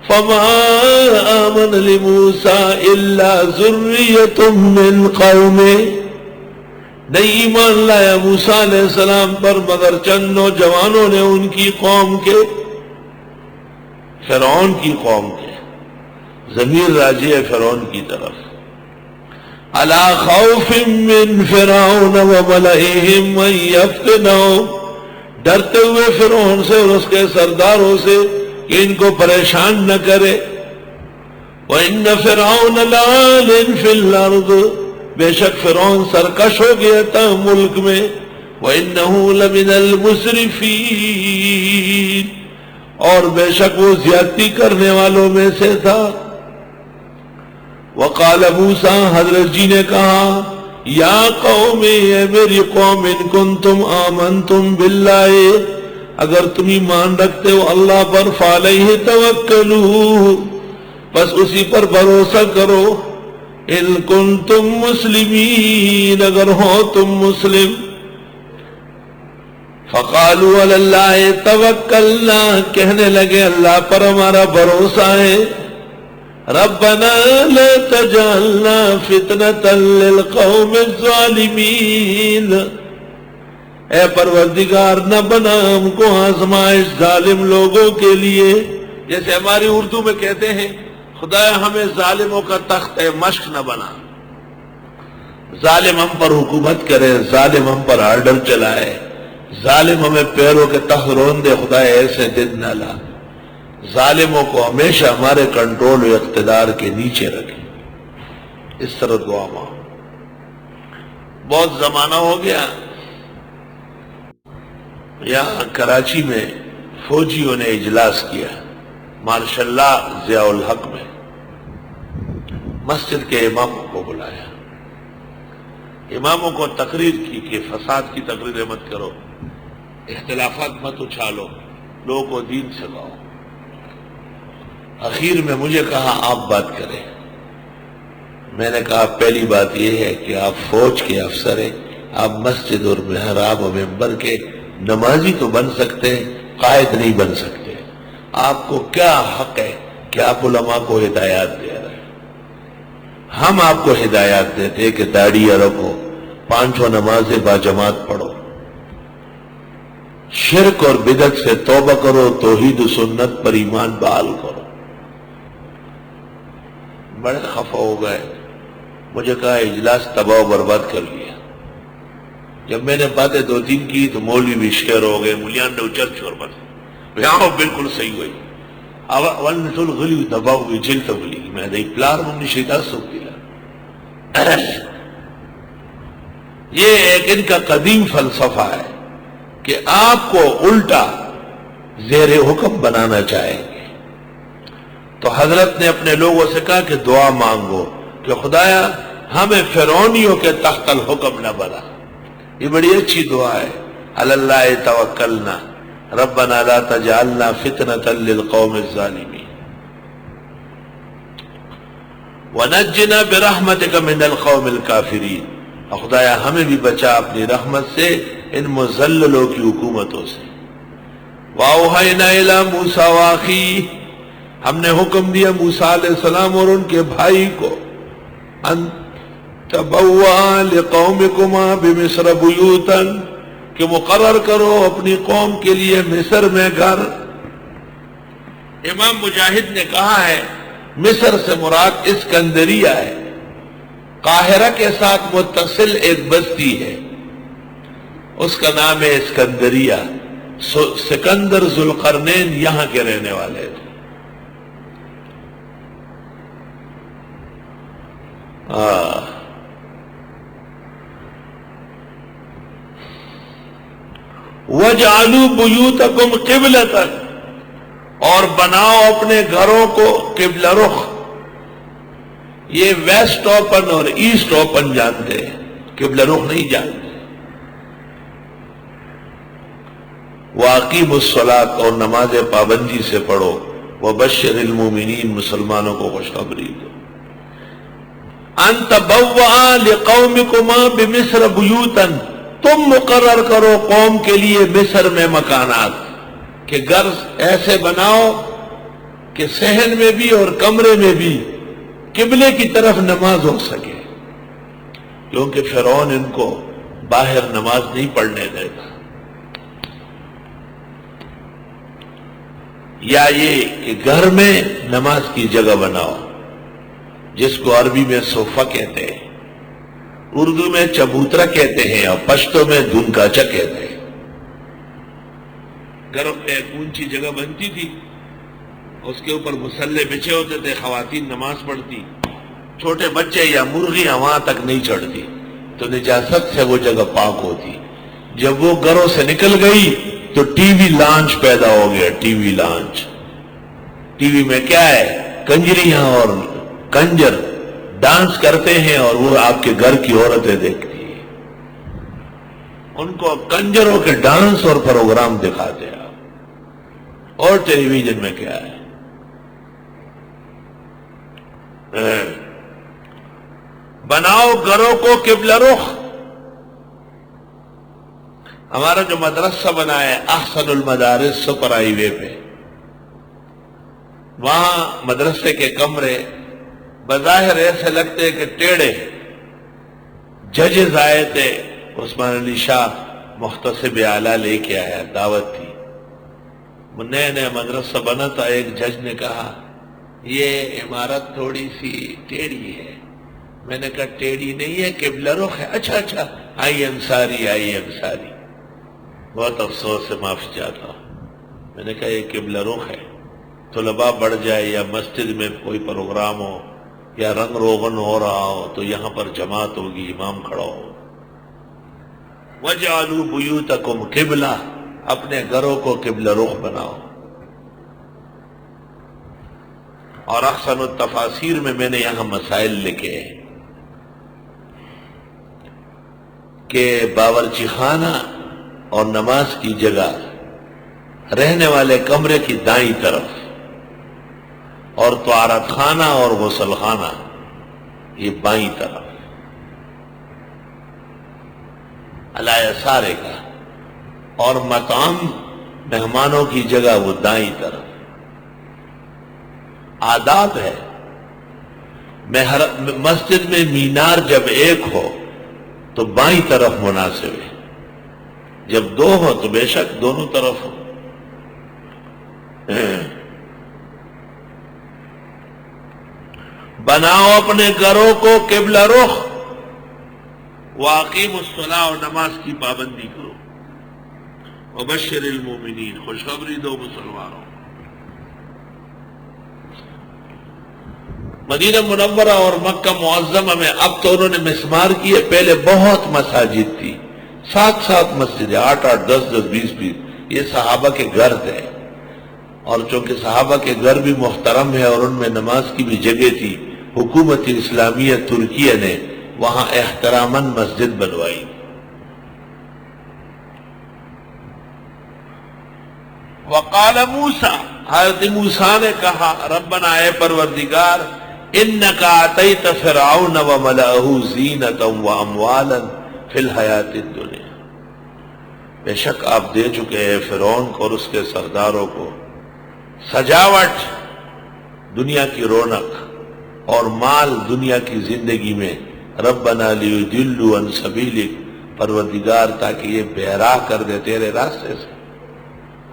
فما آمن لموسیٰ الا ذریۃ من قومہ، نہیں ایمان لایا موسیٰ علیہ السلام پر مگر چند نوجوانوں نے ان کی قوم کے، فرعون کی قوم کے، ضمیر راجع ہے فرعون کی طرف، علی خوف من فرعون وملئہم ان یفتنہم، ڈرتے ہوئے فرعون سے اور اس کے سرداروں سے کہ ان کو پریشان نہ کرے، وَإِنَّ فِرْعَوْنَ لَعَالٍ فِي الْأَرْضِ، بے شک فرعون سرکش ہو گیا تھا ملک میں، وَإِنَّهُ لَمِنَ الْمُسْرِفِينَ، اور بے شک وہ زیادتی کرنے والوں میں سے تھا۔ وقال موسیٰ، حضرت جی نے کہا، یا قوم، اے میری قوم، ان کنتم آمنتم باللہ، اگر تم ایمان رکھتے ہو اللہ پر، فعلیہ توکلوا، بس اسی پر بھروسہ کرو، ان کنتم مسلمین، اگر ہو تم مسلم۔ فقالوا علی اللہ توکلنا، کہنے لگے اللہ پر ہمارا بھروسہ ہے، ربنا لا تجعلنا فتنة للقوم الظالمین، اے پروردگار نہ بنا ہم کو آزمائش ظالم لوگوں کے لیے، جیسے ہماری اردو میں کہتے ہیں خدایا ہمیں ظالموں کا تخت مشق نہ بنا، ظالم ہم پر حکومت کرے، ظالم ہم پر آرڈر چلائے، ظالم ہمیں پیروں کے تخت رون دے، خدایا ایسے دن نہ لا، ظالموں کو ہمیشہ ہمارے کنٹرول و اقتدار کے نیچے رکھے، اس طرح دعا مانگو۔ بہت زمانہ ہو گیا، یہاں کراچی میں فوجیوں نے اجلاس کیا، ماشاء اللہ ضیاء الحق میں، مسجد کے اماموں کو بلایا، اماموں کو تقریر کی کہ فساد کی تقریریں مت کرو، اختلافات مت اچھالو، لوگوں کو دین سکھاؤ۔ اخیر میں مجھے کہا آپ بات کریں، میں نے کہا پہلی بات یہ ہے کہ آپ فوج کے افسر ہیں، آپ مسجد اور محراب و منبر کے نمازی تو بن سکتے ہیں، قائد نہیں بن سکتے، آپ کو کیا حق ہے کہ آپ علماء کو ہدایات دے رہے ہیں؟ ہم آپ کو ہدایات دیتے کہ داڑھی رکھو، پانچوں نمازیں باجماعت پڑھو، شرک اور بدعت سے توبہ کرو، توحید و سنت پر ایمان بحال کرو۔ بڑے خفا ہو گئے، مجھے کہا اجلاس تباہ و برباد کر لیا۔ جب میں نے باتیں دو تین کی تو مولوی بھی شیر ہو گئے، ملیان نے اچر چور بات یہاں بالکل صحیح ہوئی، اول نٹول غلی دباؤ بھی جلد غلی، میں دے پلار ممنی شیطان سوک دیا۔ یہ ایک ان کا قدیم فلسفہ ہے کہ آپ کو الٹا زیر حکم بنانا چاہیں گے، تو حضرت نے اپنے لوگوں سے کہا کہ دعا مانگو کہ خدایا ہمیں فرعونیوں کے تحت الحکم نہ بنا۔ یہ بڑی اچھی دعا ہے، علی اللہ توکلنا ربنا لا تجعلنا فتنة للقوم الظالمین ونجنا برحمتک من القوم الکافرین، اور خدایا ہمیں بھی بچا اپنی رحمت سے ان مذللوں کی حکومتوں سے۔ وَأَوْحَيْنَا إِلَى مُوسَى وَأَخِيهِ، ہم نے حکم دیا موسیٰ علیہ السلام اور ان کے بھائی کو، ان تبوّأ لقومکما بمصر بیوتا، کہ مقرر کرو اپنی قوم کے لیے مصر میں گھر۔ امام مجاہد نے کہا ہے مصر سے مراد اسکندریہ ہے، قاہرہ کے ساتھ متصل ایک بستی ہے، اس کا نام ہے اسکندریہ، سکندر ذوالقرنین یہاں کے رہنے والے تھے۔ وَجْعَلُوا بُيُوتَكُمْ قِبْلَةً، اور بناؤ اپنے گھروں کو قبلہ رخ۔ یہ ویسٹ اوپن اور ایسٹ اوپن جانتے ہیں، قبلہ رخ نہیں جانتے۔ وَأَقِيمُوا الصَّلَاةَ، اور نماز پابندی سے پڑھو۔ وَبَشِّرِ الْمُؤْمِنِينَ، مسلمانوں کو خوشخبری دو۔ ان تبوّأ لقومکما بمصر بیوتا، تم مقرر کرو قوم کے لیے مصر میں مکانات، کہ گھر ایسے بناؤ کہ صحن میں بھی اور کمرے میں بھی قبلے کی طرف نماز ہو سکے، کیونکہ فرعون ان کو باہر نماز نہیں پڑھنے دیتا. یا یہ کہ گھر میں نماز کی جگہ بناؤ، جس کو عربی میں صوفہ کہتے ہیں، اردو میں چبوترا کہتے ہیں اور پشتو میں دھنکاچا کہتے ہیں. گھروں میں ایک اونچی جگہ بنتی تھی، اس کے اوپر مسلح بچھے ہوتے تھے، خواتین نماز پڑھتی، چھوٹے بچے یا مرغیاں وہاں تک نہیں چڑھتی، تو نجاست سے وہ جگہ پاک ہوتی. جب وہ گھروں سے نکل گئی تو ٹی وی لانچ پیدا ہو گیا. T we launch, T V میں کیا ہے، کنجریاں اور کنجر ڈانس کرتے ہیں اور وہ آپ کے گھر کی عورتیں دیکھتی ہیں، ان کو کنجروں کے ڈانس اور پروگرام دکھاتے ہیں. اور ٹیلی ویژن میں کیا ہے، بناؤ گھروں کو قبلہ رخ. ہمارا جو مدرسہ بنا ہے احسن المدارس سپر ہائی وے پہ، وہاں مدرسے کے کمرے بظاہر ایسے لگتے کہ ٹیڑھے. ججز آئے تھے، عثمان علی شاہ محتسب اعلیٰ لے کے آیا، دعوت تھی، نیا نیا مدرسہ بنا تھا. ایک جج نے کہا یہ عمارت تھوڑی سی ٹیڑھی ہے. میں نے کہا ٹیڑھی نہیں ہے، قبلہ رخ ہے. اچھا اچھا، آئی ایم ساری، آئی ایم ساری. بہت افسوس سے معافی چاہتا ہوں. میں نے کہا یہ قبلہ رخ ہے، طلباء بڑھ جائے یا مسجد میں کوئی پروگرام ہو یا رنگ روغن ہو رہا ہو تو یہاں پر جماعت ہوگی، امام کھڑا ہو. وَجْعَلُوا بُيُوتَكُمْ قِبْلَةً، اپنے گھروں کو قبلہ رخ بناؤ. اور احسن التفاسیر میں نے یہاں مسائل لکھے کہ باورچی خانہ اور نماز کی جگہ رہنے والے کمرے کی دائیں طرف، اور طہارت خانہ اور غسل خانہ یہ بائیں طرف، علی یسارے کا، اور مطعم مہمانوں کی جگہ وہ دائیں طرف. آداب ہے، مسجد میں مینار جب ایک ہو تو بائیں طرف مناسب ہے، جب دو ہو تو بے شک دونوں طرف ہو. بناؤ اپنے گھروں کو قبلہ رخ. واقیم الصلاۃ، اور نماز کی پابندی کرو. وبشر المومنین، خوشخبری دو مسلمانوں. مدینہ منورہ اور مکہ معظمہ میں اب تو انہوں نے مسمار کیے، پہلے بہت مساجد تھی، 7 مسجدیں، 8 10 20 یہ صحابہ کے گھر تھے. اور چونکہ صحابہ کے گھر بھی محترم ہے اور ان میں نماز کی بھی جگہ تھی، حکومت اسلامیہ ترکیہ نے وہاں احتراماً مسجد بنوائی. وقال موسیٰ، حضرت موسیٰ نے کہا، ربنا اے پروردگار، انک آتیت فرعون وملأہ زینۃ واموالا فی الحیاۃ الدنیا، بے شک آپ دے چکے ہیں فرعون کو اور اس کے سرداروں کو سجاوٹ، دنیا کی رونق اور مال دنیا کی زندگی میں. ربنا لیضلوا عن سبیلک، پروردگار تاکہ یہ بہراہ کر دے تیرے راستے سے.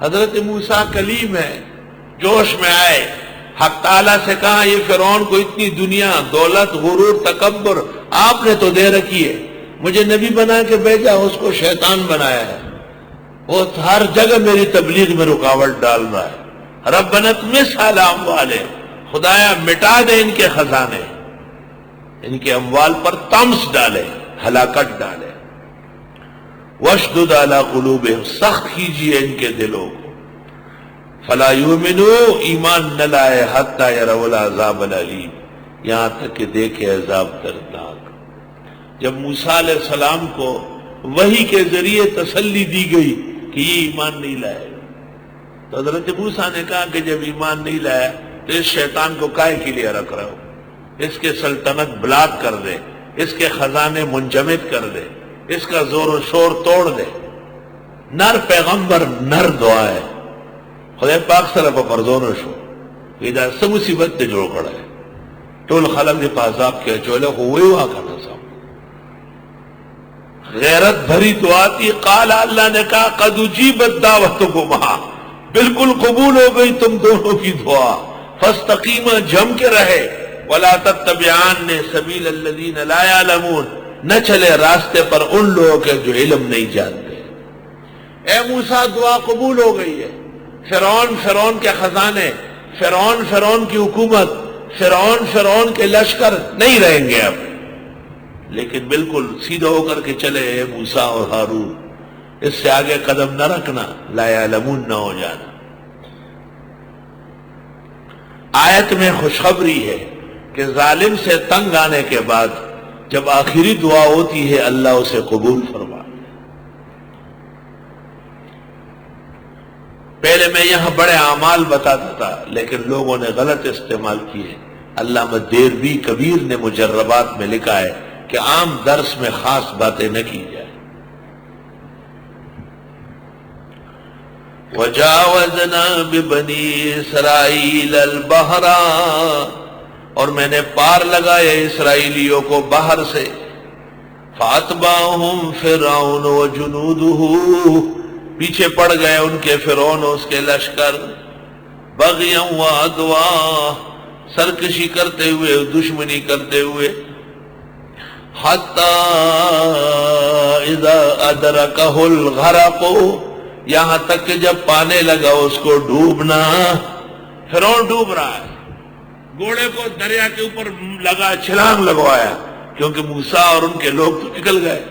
حضرت موسیٰ کلیم ہے، جوش میں آئے، حق تعالیٰ سے کہا یہ فرعون کو اتنی دنیا، دولت، غرور، تکبر آپ نے تو دے رکھی ہے، مجھے نبی بنا کے بھیجا، اس کو شیطان بنایا ہے، وہ ہر جگہ میری تبلیغ میں رکاوٹ ڈال رہا ہے. ربنا اطمس علی اموالہم، خدایا مٹا دے ان کے خزانے، ان کے اموال پر طمس ڈالے، ہلاکت ڈالے. واشدد علی قلوبہم، سخت کیجیے ان کے دلوں کو. فلا یؤمنوا، ایمان نہ لائے، حتی یروا العذاب العلیم، یہاں تک کہ دیکھے عذاب دردناک. جب موسیٰ علیہ السلام کو وحی کے ذریعے تسلی دی گئی کہ یہ ایمان نہیں لائے، تو حضرت موسیٰ نے کہا کہ جب ایمان نہیں لایا تو اس شیطان کو کائے کے لیے رکھ رہا ہو، اس کے سلطنت بلاک کر دے، اس کے خزانے منجمد کر دے، اس کا زور و شور توڑ دے. نر پیغمبر، نر دعا ہے، خدا پاک سره په پرځونه شو دا سب مصیبت تے جوڑ کڑا ہے ٹول خلق دے پازاب کیا چولے ہوئے ہوا کرنا سا غیرت بھری تو آتی. قال اللہ نے کہا قد اجیبت دعوتکما، بالکل قبول ہو گئی تم دونوں کی دعا. فاستقیما، جم کے رہے. ولا تتبعان سبیل الذین لا یعلمون، نہ چلے راستے پر ان لوگوں کے جو علم نہیں جانتے. اے موسیٰ دعا قبول ہو گئی ہے. فرعون کے خزانے، فرعون کی حکومت، فرعون کے لشکر نہیں رہیں گے اب، لیکن بالکل سیدھا ہو کر کے چلے اے موسیٰ اور ہارون. اس سے آگے قدم نہ رکھنا، لا یعلمون نہ ہو جانا. آیت میں خوشخبری ہے کہ ظالم سے تنگ آنے کے بعد جب آخری دعا ہوتی ہے اللہ اسے قبول فرما. پہلے میں یہاں بڑے اعمال بتاتا تھا لیکن لوگوں نے غلط استعمال کیے. علامہ دیربی کبیر نے مجربات میں لکھا ہے کہ عام درس میں خاص باتیں نہ کی جائے. وَجَاوَزْنَا بِبَنِي إِسْرَائِيلَ الْبَحْرَ، اور میں نے پار لگایا اسرائیلیوں کو بحر سے. فَأَتْبَعَهُمْ فِرْعَوْنُ وَجُنُودُهُ، پیچھے پڑ گئے ان کے فرعون اور اس کے لشکر. بغیاً وعدوا، سرکشی کرتے ہوئے، دشمنی کرتے ہوئے. حتی اذا ادرکہ الغرق، یہاں تک کہ جب پانے لگا اس کو ڈوبنا. فرعون ڈوب رہا ہے، گھوڑے کو دریا کے اوپر لگا، چھلانگ لگوایا کیونکہ موسیٰ اور ان کے لوگ تو نکل گئے.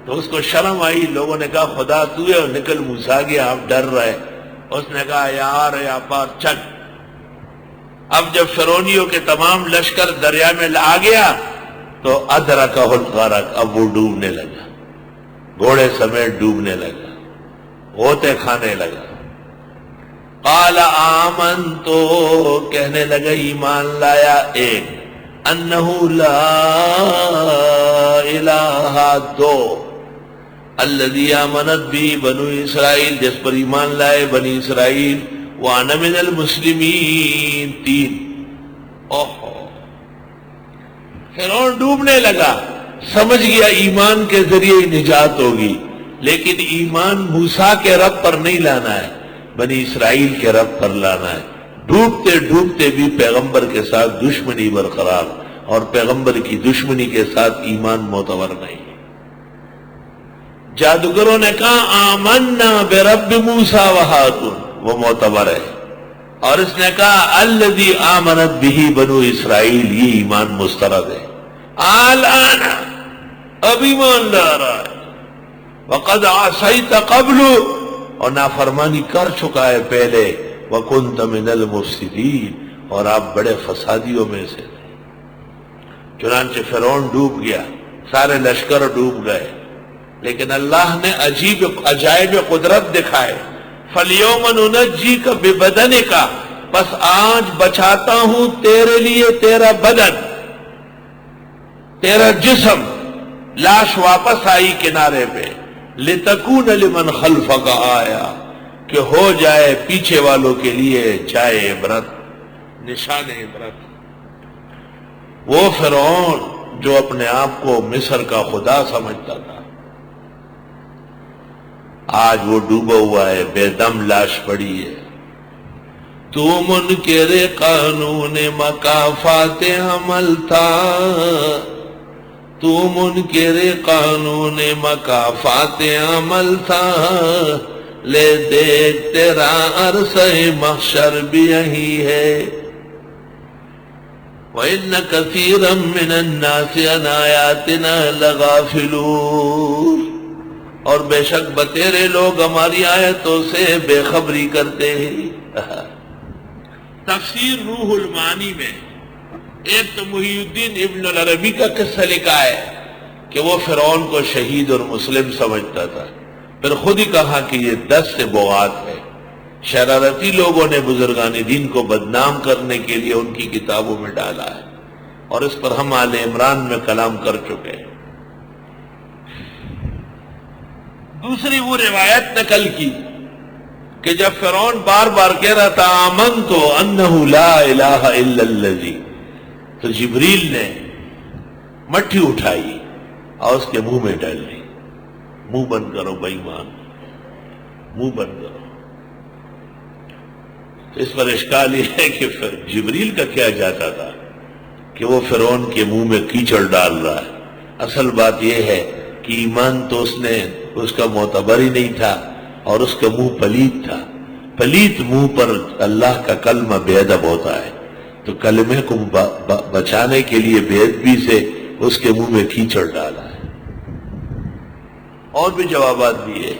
تو اس کو شرم آئی. لوگوں نے کہا خدا تو ہے، اور نکل موسیٰ گیا، آپ ڈر رہے. اس نے کہا یار یا پار چل. اب جب فرعونیوں کے تمام لشکر دریا میں آ گیا تو ادرکہ الغرق، اب وہ ڈوبنے لگا، گھوڑے سمیت ڈوبنے لگا، غوطے کھانے لگا. قال آمنتو، کہنے لگا ایمان لایا ایک، انہ لا الہ، دو، الذی آمنت بھی بنو اسرائیل، جس پر ایمان لائے بنی اسرائیل، وانا من المسلمین، تین. اوہو، فرعون ڈوبنے لگا، سمجھ گیا ایمان کے ذریعے ہی نجات ہوگی، لیکن ایمان موسیٰ کے رب پر نہیں لانا ہے، بنی اسرائیل کے رب پر لانا ہے. ڈوبتے ڈوبتے بھی پیغمبر کے ساتھ دشمنی برقرار، اور پیغمبر کی دشمنی کے ساتھ ایمان معتبر نہیں. جادوگروں نے کہا آمنا برب موسیٰ و ہارون، وہ معتبر ہے. اور اس نے کہا الذی آمنت بھی بنو اسرائیل، یہ ایمان مسترد ہے. الآن، اب ایمان لا رہا ہے. وقد عصیت قبل، اور نافرمانی کر چکا ہے پہلے. وکنت من المفسدین، اور آپ بڑے فسادیوں میں سے تھے. چنانچہ فرعون ڈوب گیا، سارے لشکر ڈوب گئے، لیکن اللہ نے عجائب قدرت دکھائے. فَالْيَوْمَ نُنَجِّيكَ بِبَدَنِكَ، بس آج بچاتا ہوں تیرے لیے تیرا بدن، تیرا جسم. لاش واپس آئی کنارے پہ. لِتَكُونَ لِمَنْ خَلْفَكَ آیا، کہ ہو جائے پیچھے والوں کے لیے جائے عبرت، نشان عبرت. وہ فرعون جو اپنے آپ کو مصر کا خدا سمجھتا تھا، آج وہ ڈوبا ہوا ہے، بے دم لاش پڑی ہے. تو منکر قانون مکافات عمل تھا، تو منکر قانون مکافات عمل تھا، لے دیکھ تیرا عرصہ محشر بھی یہی ہے. وَإِنَّ كَثِيرًا مِّنَ النَّاسِ عَنْ آيَاتِنَا لَغَافِلُونَ، اور بے شک بتیرے لوگ ہماری آیتوں سے بے خبری کرتے ہیں. تفسیر روح المعانی میں ایک تو محی الدین ابن العربی کا قصہ لکھا ہے کہ وہ فرعون کو شہید اور مسلم سمجھتا تھا، پھر خود ہی کہا کہ یہ 10 سے بغات ہے. شرارتی لوگوں نے بزرگان دین کو بدنام کرنے کے لیے ان کی کتابوں میں ڈالا ہے، اور اس پر ہم آل عمران میں کلام کر چکے ہیں. دوسری وہ روایت نقل کی کہ جب فرعون بار بار کہہ رہا تھا آمنت انہ لا الہ الا الذی، تو جبریل نے مٹھی اٹھائی اور اس کے منہ میں ڈال دی، منہ بند کرو بے ایمان، منہ بند کرو۔ تو اس پر اشکال یہ ہے کہ جبریل کا کیا جاتا تھا کہ وہ فرعون کے منہ میں کیچڑ ڈال رہا ہے؟ اصل بات یہ ہے کہ ایمان تو اس کا معتبر ہی نہیں تھا، اور اس کا منہ پلیت تھا۔ پلیت منہ پر اللہ کا کلمہ بے ادب ہوتا ہے، تو کلمے کو بچانے کے لیے بے ادبی سے اس کے منہ میں کیچڑ ڈالا ہے۔ اور بھی جوابات دیے۔